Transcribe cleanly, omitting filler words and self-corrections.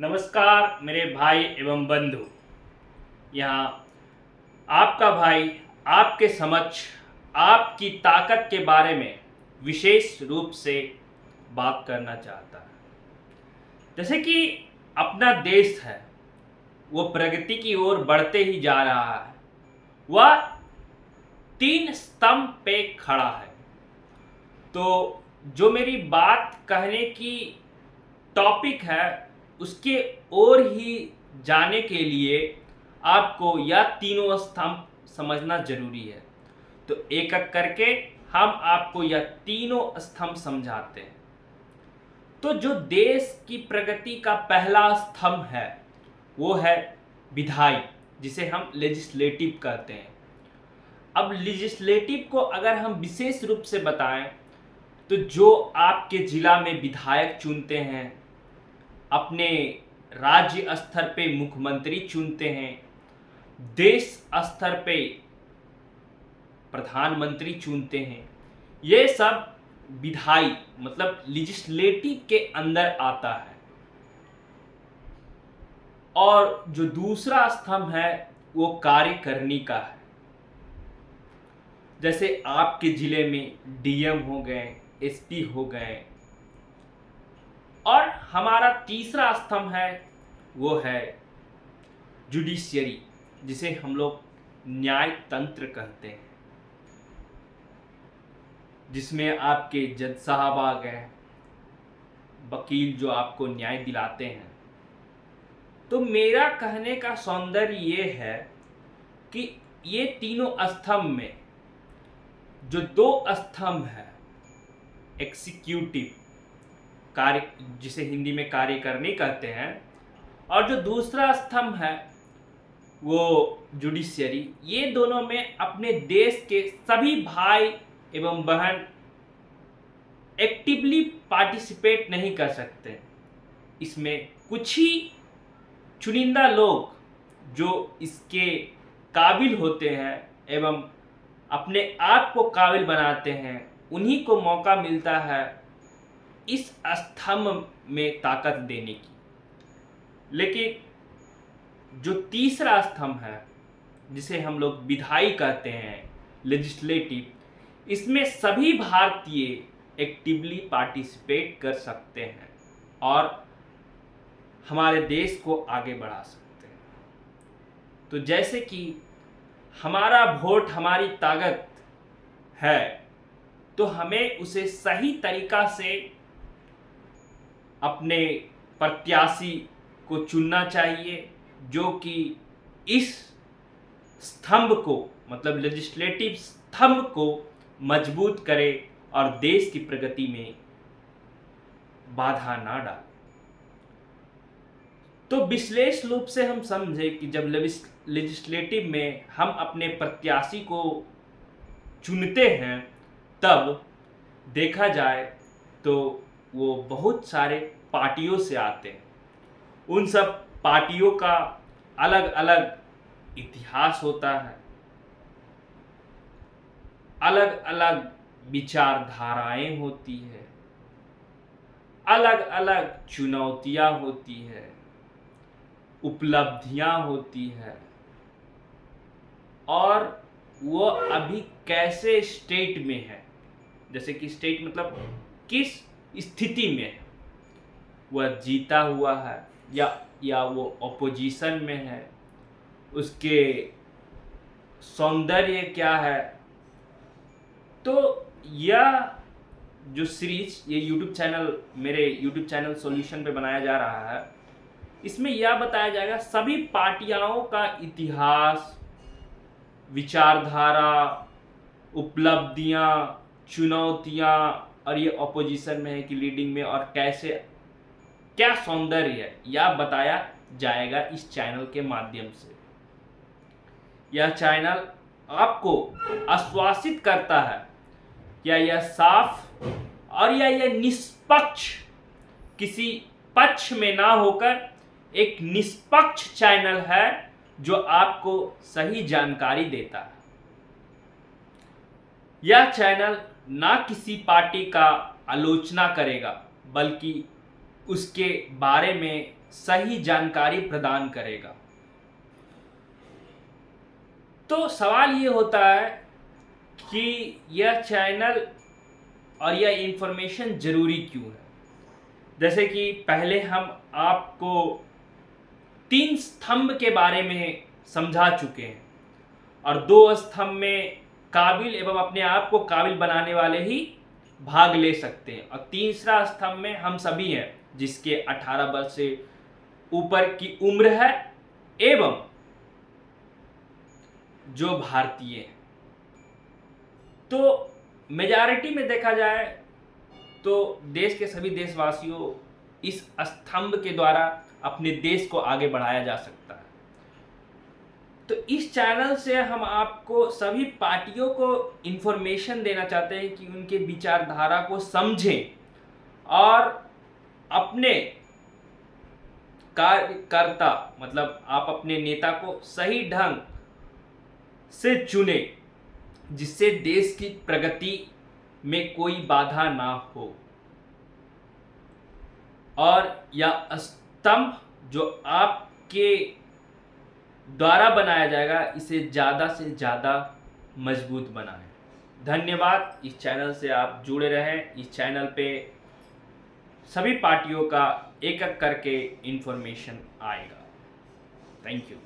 नमस्कार मेरे भाई एवं बंधु। यहाँ आपका भाई आपके समक्ष आपकी ताकत के बारे में विशेष रूप से बात करना चाहता है। जैसे कि अपना देश है वो प्रगति की ओर बढ़ते ही जा रहा है। वह 3 स्तंभ पे खड़ा है। तो जो मेरी बात कहने की टॉपिक है उसके ओर ही जाने के लिए आपको यह तीनों स्तंभ समझना जरूरी है। तो एक एक करके हम आपको यह तीनों स्तंभ समझाते हैं। तो जो देश की प्रगति का पहला स्तंभ है वो है विधायी, जिसे हम लेजिस्लेटिव कहते हैं। अब लेजिस्लेटिव को अगर हम विशेष रूप से बताएं तो जो आपके जिला में विधायक चुनते हैं, अपने राज्य स्तर पे मुख्यमंत्री चुनते हैं, देश स्तर पे प्रधानमंत्री चुनते हैं, ये सब विधायी मतलब लेजिस्लेटिव के अंदर आता है। और जो दूसरा स्तंभ है वो कार्यकारिणी का है। जैसे आपके जिले में डीएम हो गए, एसपी हो गए। और हमारा तीसरा स्तंभ है वो है जुडिशियरी, जिसे हम लोग न्याय तंत्र कहते हैं, जिसमें आपके जज साहब आ गए, वकील जो आपको न्याय दिलाते हैं। तो मेरा कहने का सौंदर्य ये है कि ये तीनों स्तंभ में जो 2 स्तंभ है, एग्जीक्यूटिव कार्य जिसे हिंदी में कार्यकारिणी कहते हैं, और जो दूसरा स्तंभ है वो जुडिशियरी, ये दोनों में अपने देश के सभी भाई एवं बहन एक्टिवली पार्टिसिपेट नहीं कर सकते। इसमें कुछ ही चुनिंदा लोग जो इसके काबिल होते हैं एवं अपने आप को काबिल बनाते हैं, उन्हीं को मौका मिलता है इस स्तंभ में ताकत देने की। लेकिन जो तीसरा स्तंभ है जिसे हम लोग विधायी कहते हैं, लेजिस्लेटिव, इसमें सभी भारतीय एक्टिवली पार्टिसिपेट कर सकते हैं और हमारे देश को आगे बढ़ा सकते हैं। तो जैसे कि हमारा वोट हमारी ताकत है, तो हमें उसे सही तरीका से अपने प्रत्याशी को चुनना चाहिए, जो कि इस स्तंभ को मतलब लेजिस्लेटिव स्तंभ को मजबूत करे और देश की प्रगति में बाधा ना डाले। तो विश्लेष रूप से हम समझे कि जब लेजिस्लेटिव में हम अपने प्रत्याशी को चुनते हैं, तब देखा जाए तो वो बहुत सारे पार्टियों से आते हैं। उन सब पार्टियों का अलग अलग इतिहास होता है, अलग अलग विचारधाराएं होती है, अलग अलग चुनौतियां होती है, उपलब्धियां होती है, और वो अभी कैसे स्टेट में है, जैसे कि स्टेट मतलब किस स्थिति में है, वह जीता हुआ है या वो ऑपोजिशन में है, उसके सौंदर्य क्या है। तो यह जो सीरीज ये यूट्यूब चैनल मेरे यूट्यूब चैनल सॉल्यूशन पे बनाया जा रहा है, इसमें यह बताया जाएगा सभी पार्टियों का इतिहास, विचारधारा, उपलब्धियां, चुनौतियां, और ये ऑपोजिशन में है कि लीडिंग में, और कैसे क्या सौंदर्य है, यह बताया जाएगा इस चैनल के माध्यम से। यह चैनल आपको आश्वासित करता है या यह साफ और या यह निष्पक्ष, किसी पक्ष में ना होकर एक निष्पक्ष चैनल है जो आपको सही जानकारी देता है। यह चैनल ना किसी पार्टी का आलोचना करेगा, बल्कि उसके बारे में सही जानकारी प्रदान करेगा। तो सवाल ये होता है कि यह चैनल और यह इंफॉर्मेशन ज़रूरी क्यों है। जैसे कि पहले हम आपको 3 स्तंभ के बारे में समझा चुके हैं और 2 स्तंभ में काबिल एवं अपने आप को काबिल बनाने वाले ही भाग ले सकते हैं, और तीसरा स्तंभ में हम सभी हैं जिसके 18 वर्ष से ऊपर की उम्र है एवं जो भारतीय हैं। तो मेजॉरिटी में देखा जाए तो देश के सभी देशवासियों इस स्तंभ के द्वारा अपने देश को आगे बढ़ाया जा सकता है। तो इस चैनल से हम आपको सभी पार्टियों को इन्फॉर्मेशन देना चाहते हैं कि उनके विचारधारा को समझें और अपने कार्यकर्ता मतलब आप अपने नेता को सही ढंग से चुने, जिससे देश की प्रगति में कोई बाधा ना हो, और यह स्तंभ जो आपके द्वारा बनाया जाएगा इसे ज़्यादा से ज़्यादा मजबूत बनाएं। धन्यवाद। इस चैनल से आप जुड़े रहें। इस चैनल पे सभी पार्टियों का एक एक करके इन्फॉर्मेशन आएगा। Thank you.